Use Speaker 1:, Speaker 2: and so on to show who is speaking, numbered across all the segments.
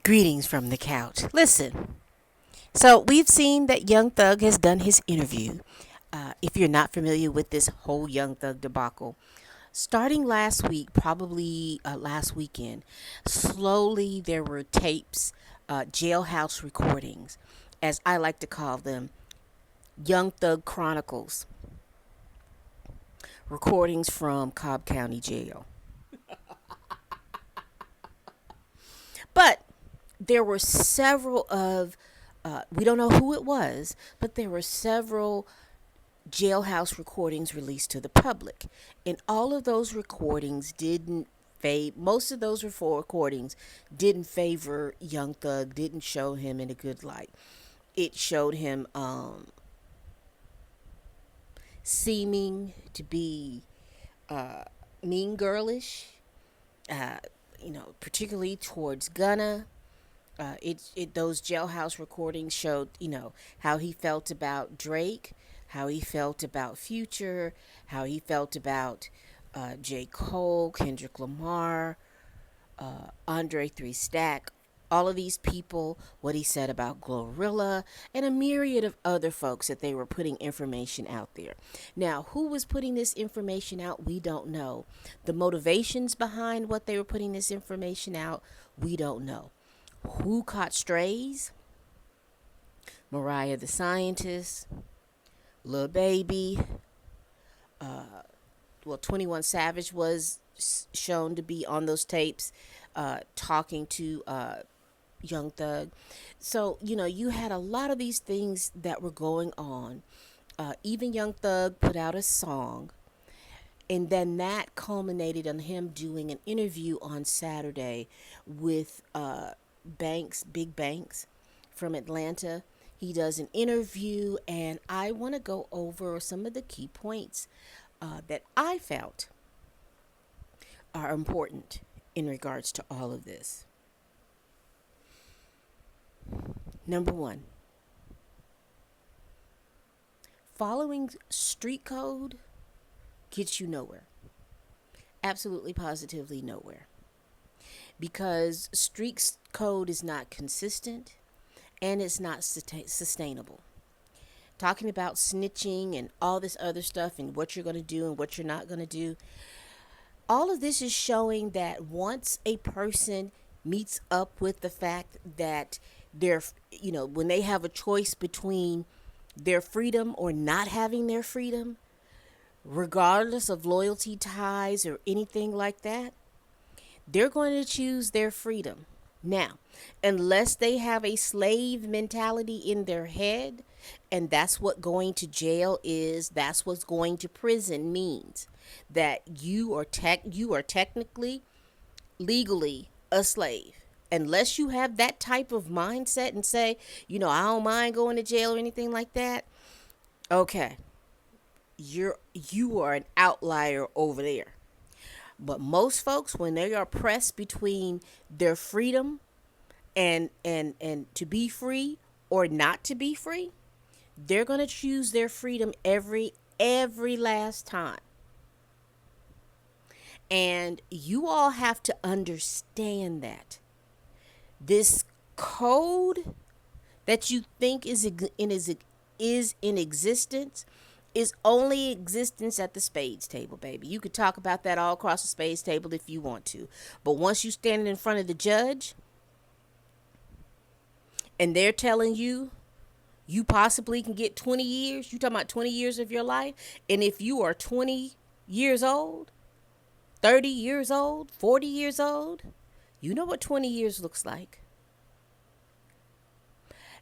Speaker 1: Greetings from the couch. Listen, so we've seen that Young Thug has done his interview. If you're not familiar with this whole Young Thug debacle, starting last week, probably last weekend, slowly there were tapes, jailhouse recordings, as I like to call them, Young Thug Chronicles, recordings from Cobb County Jail. But there were several of, we don't know who it was, but there were several jailhouse recordings released to the public. And all of those recordings didn't most of those recordings didn't favor Young Thug, didn't show him in a good light. It showed him seeming to be mean girlish, uh, particularly towards Gunna. Those jailhouse recordings showed, how he felt about Drake, how he felt about Future, how he felt about J. Cole, Kendrick Lamar, Andre Three Stack, all of these people, what he said about Glorilla, and a myriad of other folks that they were putting information out there. Now, who was putting this information out? We don't know. The motivations behind what they were putting this information out, we don't know. Who caught strays? Mariah the Scientist, Lil Baby. Well, 21 Savage was shown to be on those tapes talking to Young Thug. So, you had a lot of these things that were going on. Even Young Thug put out a song. And then that culminated on him doing an interview on Saturday with Big Banks from Atlanta. He does an interview, and I want to go over some of the key points that I felt are important in regards to all of this. Number one, following street code gets you nowhere. Absolutely, positively nowhere. Because street code is not consistent and it's not sustainable. Talking about snitching and all this other stuff and what you're going to do and what you're not going to do. All of this is showing that once a person meets up with the fact that they're, when they have a choice between their freedom or not having their freedom, regardless of loyalty ties or anything like that, they're going to choose their freedom. Now, unless they have a slave mentality in their head, and that's what going to jail is, that's what going to prison means, that you are technically, legally a slave. Unless you have that type of mindset and say, I don't mind going to jail or anything like that, okay, you are an outlier over there. But most folks, when they are pressed between their freedom and to be free or not to be free, they're going to choose their freedom every last time. And you all have to understand that this code that you think is in existence is only existence at the spades table, baby. You could talk about that all across the spades table if you want to. But once you stand in front of the judge and they're telling you you possibly can get 20 years, you talking about 20 years of your life. And if you are 20 years old, 30 years old, 40 years old, you know what 20 years looks like.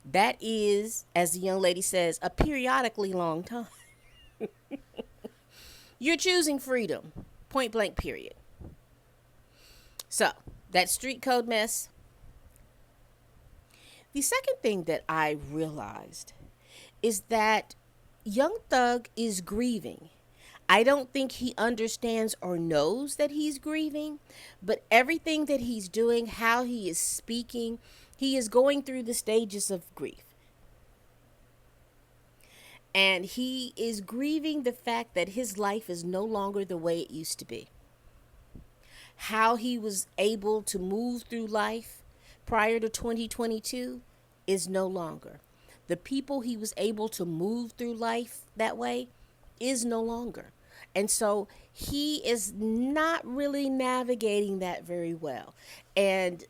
Speaker 1: That is, as the young lady says, a periodically long time. You're choosing freedom, point blank, period. So, that street code mess. The second thing that I realized is that Young Thug is grieving. I don't think he understands or knows that he's grieving, but everything that he's doing, how he is speaking, he is going through the stages of grief. And he is grieving the fact that his life is no longer the way it used to be. How he was able to move through life prior to 2022 is no longer. The people he was able to move through life that way is no longer. And so he is not really navigating that very well. And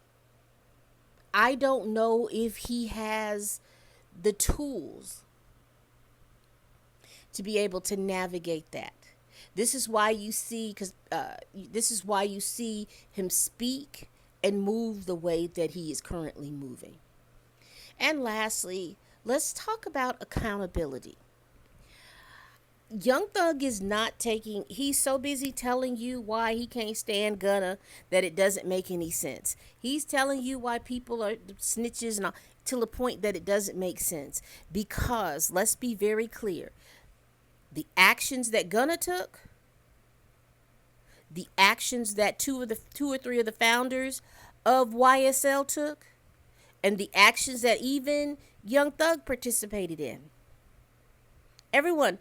Speaker 1: I don't know if he has the tools to be able to navigate that. This is why you see, this is why you see him speak and move the way that he is currently moving. And lastly, let's talk about accountability. Young Thug is not taking, he's so busy telling you why he can't stand Gunna that it doesn't make any sense. He's telling you why people are snitches and all, to the point that it doesn't make sense. Because, let's be very clear, the actions that Gunna took, the actions that two or three of the founders of YSL took, and the actions that even Young Thug participated in. Everyone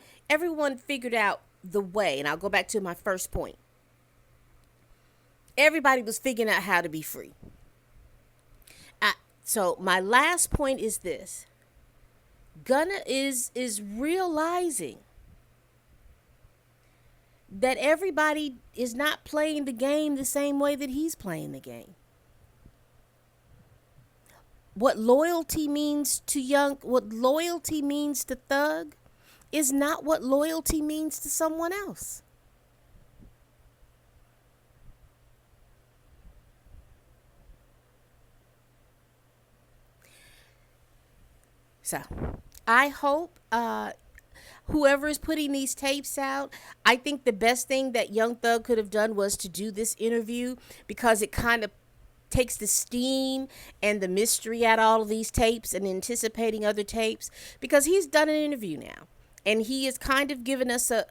Speaker 1: figured out the way, and I'll go back to my first point. Everybody was figuring out how to be free. So my last point is this. Gunna is realizing that everybody is not playing the game the same way that he's playing the game. What loyalty means to Thug is not what loyalty means to someone else. So, I hope whoever is putting these tapes out, I think the best thing that Young Thug could have done was to do this interview, because it kind of takes the steam and the mystery out of all of these tapes and anticipating other tapes, because he's done an interview now. And he has kind of given us a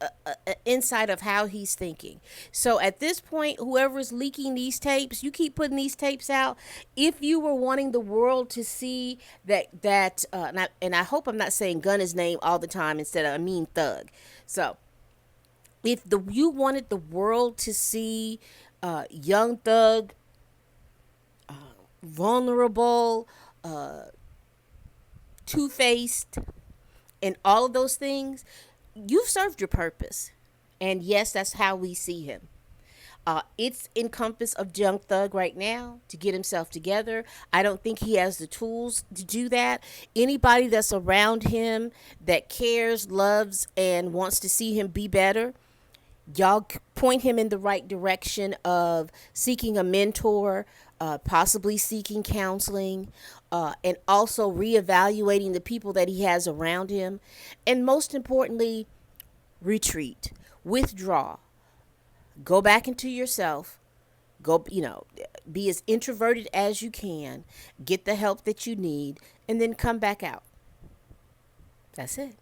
Speaker 1: insight of how he's thinking. So at this point, whoever's leaking these tapes, you keep putting these tapes out. If you were wanting the world to see and I hope I'm not saying Gunna's name all the time instead of Thug. So if you wanted the world to see Young Thug vulnerable, two-faced, and all of those things, you've served your purpose. And yes, that's how we see him. It's in compass of Young Thug right now to get himself together. I don't think he has the tools to do that. Anybody that's around him that cares, loves, and wants to see him be better, y'all point him in the right direction of seeking a mentor, possibly seeking counseling, and also reevaluating the people that he has around him. And most importantly, retreat, withdraw, go back into yourself, be as introverted as you can, get the help that you need, and then come back out. That's it.